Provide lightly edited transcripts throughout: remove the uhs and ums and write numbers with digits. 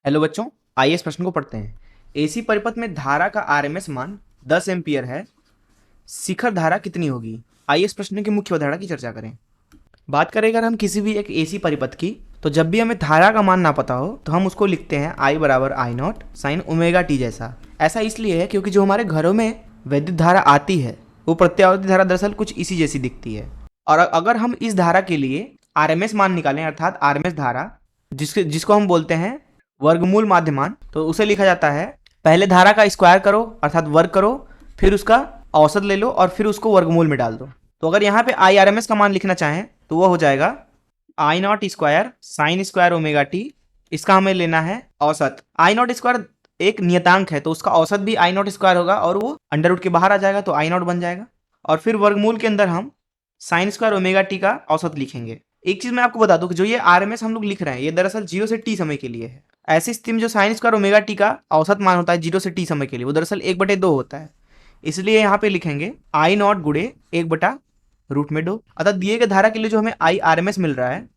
Hello बच्चों, आइए इस प्रश्न को पढ़ते हैं। एसी परिपथ में धारा का आरएमएस मान 10 एम्पियर है। शिखर धारा कितनी होगी? आइए इस प्रश्न की मुख्य अवधारणा की चर्चा करें। बात करें अगर हम किसी भी एक एसी परिपथ की, तो जब भी हमें धारा का मान ना पता हो तो हम उसको लिखते हैं I बराबर आई नॉट साइन ओमेगा टी जैसा। ऐसा इसलिए है क्योंकि जो हमारे घरों में वैद्युत धारा आती है वो प्रत्यावर्ती धारा दरअसल कुछ इसी जैसी दिखती है। और अगर हम इस धारा के लिए आरएमएस मान निकालें, अर्थात आरएमएस धारा जिसको हम बोलते हैं वर्गमूल माध्यमान, तो उसे लिखा जाता है पहले धारा का स्क्वायर करो अर्थात वर्ग करो, फिर उसका औसत ले लो और फिर उसको वर्गमूल में डाल दो। तो अगर यहाँ पे आई आर एम एस का मान लिखना चाहें तो वो हो जाएगा I nought square sine square omega t. इसका हमें लेना है औसत। आई नॉट स्क्वायर एक नियतांक है तो उसका औसत भी आई नॉट स्क्वायर होगा और वो अंडर रूट के बाहर आ जाएगा तो आई नॉट बन जाएगा। और फिर वर्गमूल के अंदर हम साइन स्क्वायर ओमेगा टी का औसत लिखेंगे। एक चीज मैं आपको बता दूं कि जो ये आरएमएस हम लोग लिख रहे हैं ये दरअसल 0 से टी समय के लिए है। ऐसी स्थिति में जो साइन स्क्वायर ओमेगा टी का औसत मान होता है 0 से टी समय के लिए वो दरअसल 1/2 होता है। इसलिए यहाँ पे लिखेंगे आई नॉट गुणे 1/√2। अर्थात दिए गए धारा के लिए जो हमें आई आर एम एस मिल रहा है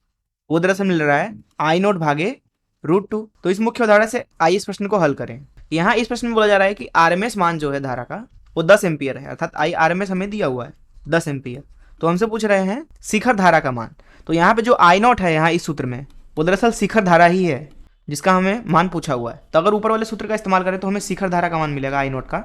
वो दरअसल मिल रहा है आई नॉट भागे √2। तो इस मुख्य उदाहरण से आइए इस प्रश्न को हल करें। यहाँ इस प्रश्न में बोला जा रहा है कि आरएमएस मान जो है धारा का वो 10 एम्पियर है, अर्थात आई आर एम एस हमें दिया हुआ है 10 एम्पियर। तो हमसे पूछ रहे हैं शिखर धारा का मान। तो यहाँ पे जो आई नॉट है यहाँ इस सूत्र में वो दरअसल शिखर धारा ही है जिसका हमें मान पूछा हुआ है। तो अगर ऊपर वाले सूत्र का इस्तेमाल करें तो हमें शिखर धारा का मान मिलेगा आई नॉट का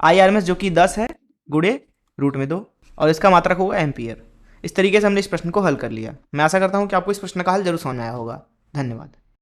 आई आर एम एस जो कि 10 है गुणे √2 और इसका मात्रक होगा एम्पियर। इस तरीके से हमने इस प्रश्न को हल कर लिया। मैं आशा करता हूँ कि आपको इस प्रश्न का हल जरूर समझ में आया होगा। धन्यवाद।